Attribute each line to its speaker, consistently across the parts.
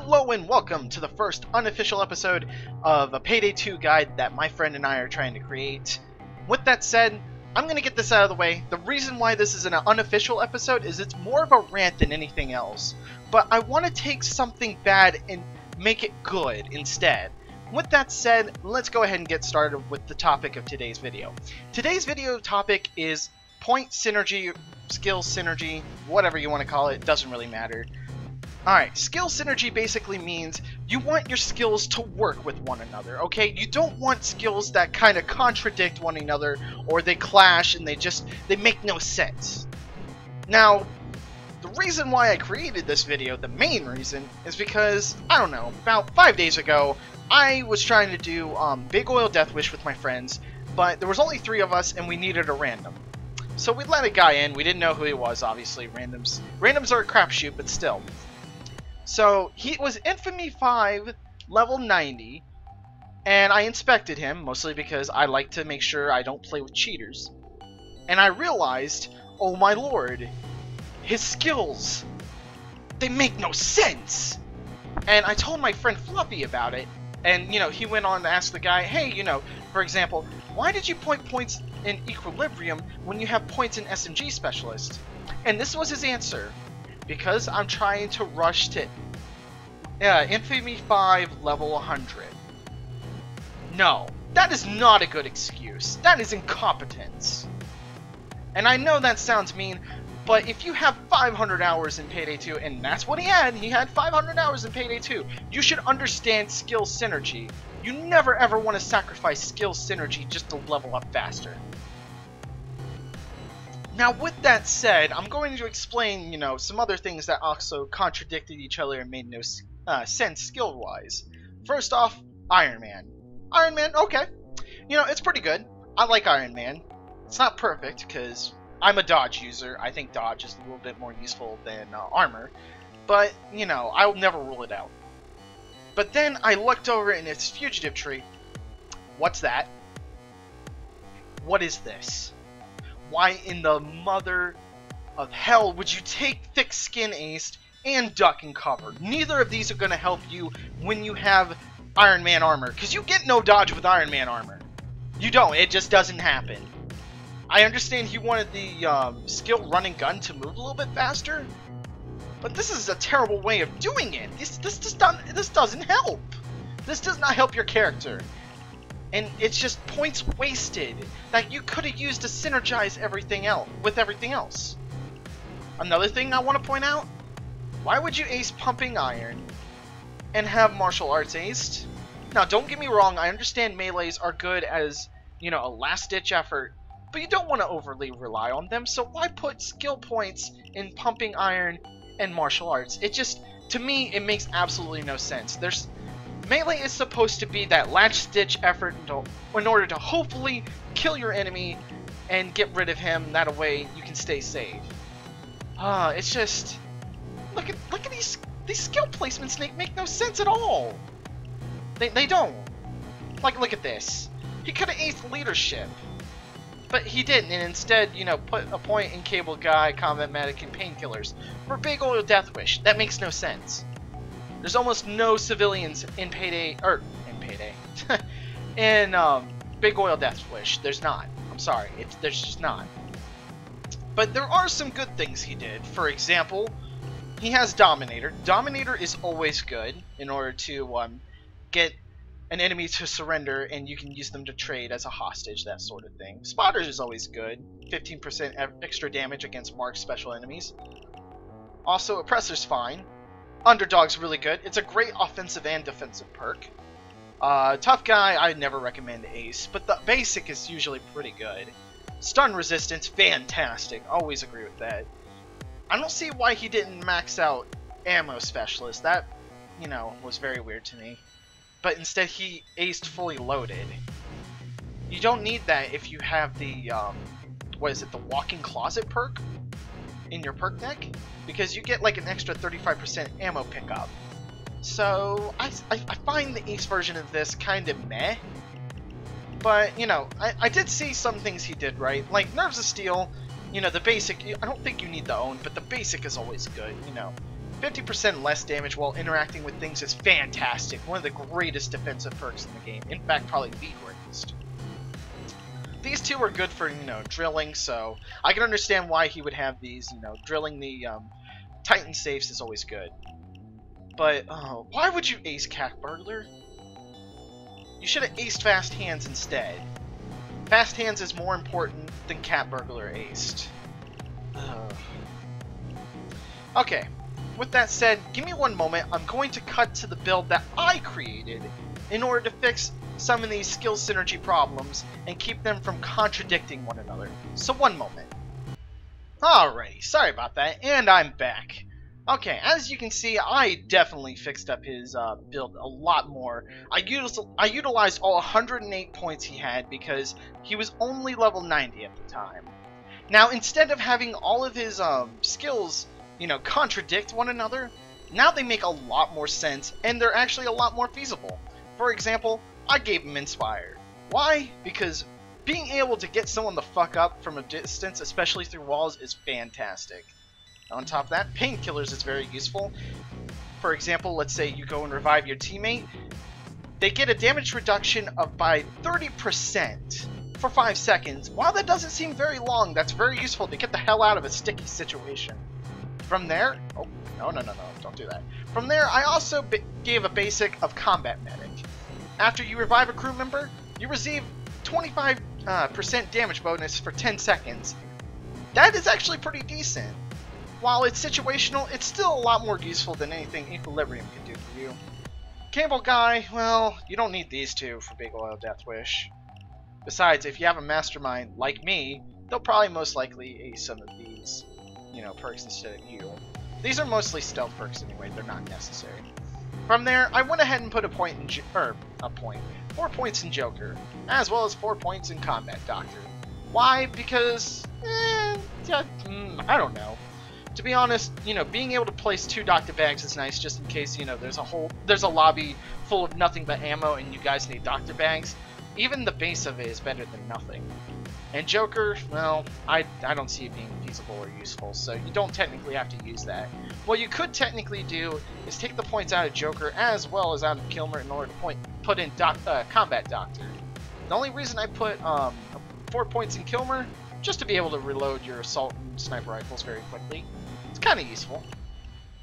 Speaker 1: Hello and welcome to the first unofficial episode of a Payday 2 guide that my friend and I are trying to create. With that said, I'm going to get this out of the way. The reason why this is an unofficial episode is it's more of a rant than anything else. But I want to take something bad and make it good instead. With that said, let's go ahead and get started with the topic of today's video. Today's video topic is point synergy, skill synergy, whatever you want to call it, doesn't really matter. Alright, skill synergy basically means you want your skills to work with one another, okay? You don't want skills that kind of contradict one another, or they clash and they make no sense. Now, the reason why I created this video, the main reason, is because, I don't know, about 5 days ago, I was trying to do Big Oil Deathwish with my friends, but there was only 3 of us and we needed a random. So we let a guy in, we didn't know who he was, obviously, randoms are a crapshoot, but still. So, he was Infamy 5, level 90, and I inspected him, mostly because I like to make sure I don't play with cheaters. And I realized, oh my lord, his skills, they make no sense! And I told my friend Fluffy about it, and, you know, he went on to ask the guy, hey, you know, for example, why did you point points in Equilibrium when you have points in SMG Specialist? And this was his answer. Because I'm trying to rush to Infamy 5 level 100. No, that is not a good excuse. That is incompetence. And I know that sounds mean, but if you have 500 hours in Payday 2, and that's what he had 500 hours in Payday 2, you should understand skill synergy. You never ever want to sacrifice skill synergy just to level up faster. Now, with that said, I'm going to explain, you know, some other things that also contradicted each other and made no sense skill-wise. First off, Iron Man. Iron Man, okay. You know, it's pretty good. I like Iron Man. It's not perfect, because I'm a dodge user. I think dodge is a little bit more useful than armor. But, you know, I'll never rule it out. But then I looked over in its fugitive tree. What's that? What is this? Why in the mother of hell would you take Thick Skin Aced and Duck and Cover? Neither of these are going to help you when you have Iron Man armor, because you get no dodge with Iron Man armor. You don't. It just doesn't happen. I understand he wanted the skill running gun to move a little bit faster, but this is a terrible way of doing it. This doesn't help. This does not help your character. And it's just points wasted that you could have used to synergize everything else with everything else. Another thing I want to point out, why would you ace Pumping Iron and have martial arts aced? Now, don't get me wrong, I understand melees are good as, you know, a last-ditch effort, but you don't want to overly rely on them, so why put skill points in Pumping Iron and martial arts? It just, to me, it makes absolutely no sense. Melee is supposed to be that last-ditch effort in order to hopefully kill your enemy and get rid of him. That way you can stay safe. It's just look at these skill placements. They make no sense at all. They don't. Like, look at this. He could have aced leadership, but he didn't, and instead, you know, put a point in Cable Guy, Combat Medic, and Painkillers for Big Oil Deathwish. That makes no sense. There's almost no civilians in Payday, in Big Oil Deathwish. There's not. I'm sorry, there's just not. But there are some good things he did. For example, he has Dominator. Dominator is always good in order to get an enemy to surrender, and you can use them to trade as a hostage, that sort of thing. Spotters is always good. 15% extra damage against marked special enemies. Also, Oppressor's fine. Underdog's really good. It's a great offensive and defensive perk. Tough Guy, I never recommend ace, but the basic is usually pretty good. Stun resistance, fantastic. Always agree with that. I don't see why he didn't max out ammo specialist. That, you know, was very weird to me. But instead he aced fully loaded. You don't need that if you have the, what is it, the walking closet perk in your perk deck, because you get like an extra 35% ammo pickup. So I find the ace version of this kind of meh, but you know, I did see some things he did right, like Nerves of Steel. You know, the basic, I don't think you need the own, but the basic is always good. You know, 50% less damage while interacting with things is fantastic. One of the greatest defensive perks in the game. In fact, probably the greatest. These two are good for, drilling, so I can understand why he would have these. Drilling the Titan safes is always good. But, why would you ace Cat Burglar? You should have aced Fast Hands instead. Fast Hands is more important than Cat Burglar aced. Okay, with that said, give me one moment. I'm going to cut to the build that I created in order to fix some of these skill synergy problems and keep them from contradicting one another. So one moment. Alrighty, sorry about that, and I'm back. Okay, as you can see, I definitely fixed up his build a lot more. I utilized all 108 points he had because he was only level 90 at the time. Now, instead of having all of his skills, contradict one another, now they make a lot more sense, and they're actually a lot more feasible. For example, I gave him Inspired. Why? Because being able to get someone the fuck up from a distance, especially through walls, is fantastic. On top of that, Painkillers is very useful. For example, let's say you go and revive your teammate. They get a damage reduction of by 30% for 5 seconds. While that doesn't seem very long, that's very useful to get the hell out of a sticky situation. From there, oh, no, don't do that. From there, I also gave a basic of Combat Medic. After you revive a crew member, you receive 25% damage bonus for 10 seconds. That is actually pretty decent. While it's situational, it's still a lot more useful than anything Equilibrium can do for you. Cable Guy, well, you don't need these two for Big Oil Deathwish. Besides, if you have a mastermind like me, they'll probably most likely ace some of these, perks instead of you. These are mostly stealth perks anyway, they're not necessary. From there, I went ahead and put 4 points in Joker, as well as 4 points in Combat Doctor. Why? Because, I don't know. To be honest, being able to place 2 Doctor Bags is nice just in case, there's a lobby full of nothing but ammo and you guys need Doctor Bags. Even the base of it is better than nothing. And Joker, well, I don't see it being feasible or useful, so you don't technically have to use that. What you could technically do is take the points out of Joker as well as out of Kilmer in order to put in Combat Doctor. The only reason I put 4 points in Kilmer, just to be able to reload your assault and sniper rifles very quickly. It's kind of useful.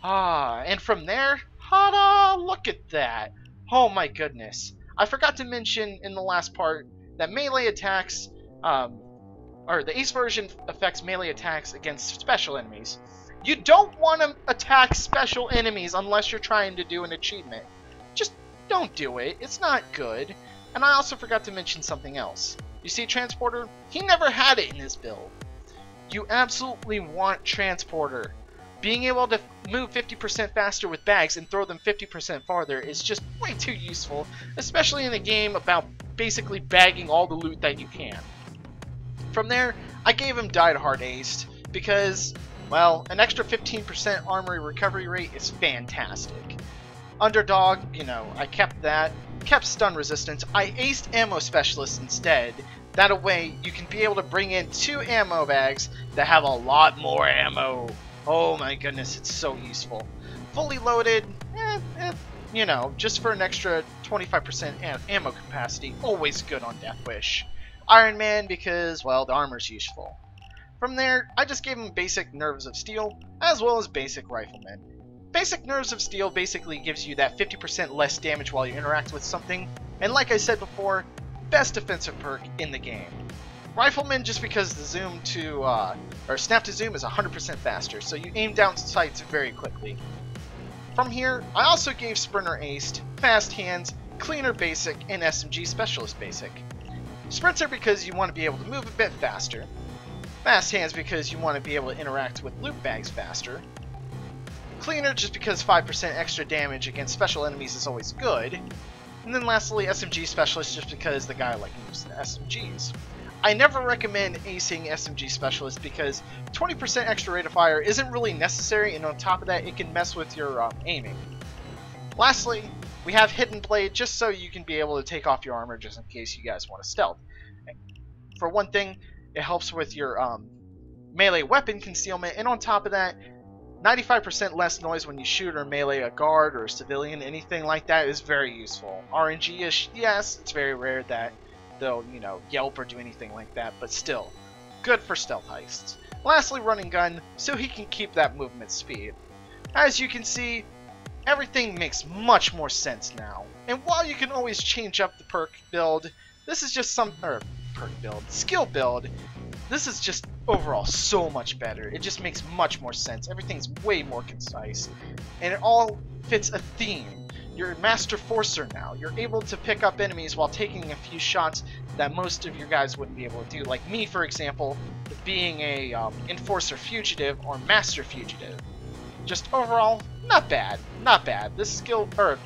Speaker 1: And from there, look at that. Oh my goodness. I forgot to mention in the last part that melee attacks, or the Ace version affects melee attacks against special enemies. You don't want to attack special enemies unless you're trying to do an achievement. Just don't do it. It's not good. And I also forgot to mention something else. You see Transporter? He never had it in his build. You absolutely want Transporter. Being able to move 50% faster with bags and throw them 50% farther is just way too useful, especially in a game about basically bagging all the loot that you can. From there, I gave him Die Hard Aced because, well, an extra 15% armory recovery rate is fantastic. Underdog, I kept that. Kept stun resistance. I aced Ammo Specialist instead. That way, you can be able to bring in 2 ammo bags that have a lot more ammo. Oh my goodness, it's so useful. Fully loaded, just for an extra 25% ammo capacity. Always good on Deathwish. Iron Man because, well, the armor's useful. From there, I just gave him basic Nerves of Steel, as well as basic Rifleman. Basic Nerves of Steel basically gives you that 50% less damage while you interact with something, and like I said before, best defensive perk in the game. Rifleman just because the zoom to, or snap to zoom is 100% faster, so you aim down sights very quickly. From here, I also gave Sprinter Aced, Fast Hands, Cleaner Basic, and SMG Specialist Basic. Sprinter because you want to be able to move a bit faster. Fast Hands because you want to be able to interact with loot bags faster. Cleaner just because 5% extra damage against special enemies is always good. And then lastly, SMG Specialist just because the guy likes using SMGs. I never recommend acing SMG Specialist because 20% extra rate of fire isn't really necessary, and on top of that, it can mess with your aiming. Lastly, we have Hidden Blade just so you can be able to take off your armor just in case you guys want to stealth. For one thing, it helps with your melee weapon concealment, and on top of that, 95% less noise when you shoot or melee a guard or a civilian, anything like that is very useful. RNG-ish, yes, it's very rare that they'll, yelp or do anything like that, but still, good for stealth heists. Lastly, running gun, so he can keep that movement speed. As you can see, everything makes much more sense now. And while you can always change up the perk build, this is just skill build, this is just overall so much better. It just makes much more sense. Everything's way more concise. And it all fits a theme. You're a Master Forcer now. You're able to pick up enemies while taking a few shots that most of your guys wouldn't be able to do. Like me, for example, being a Enforcer Fugitive or Master Fugitive. Just overall, not bad. Not bad. This skill build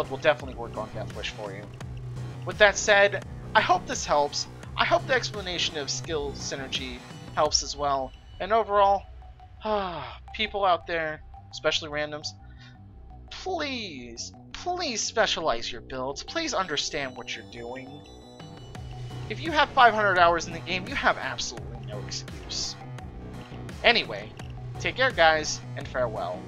Speaker 1: will definitely work on Deathwish for you. With that said, I hope this helps. I hope the explanation of skill synergy helps as well. And overall, people out there, especially randoms, please specialize your builds. Please understand what you're doing. If you have 500 hours in the game, you have absolutely no excuse. Anyway, take care guys, and farewell.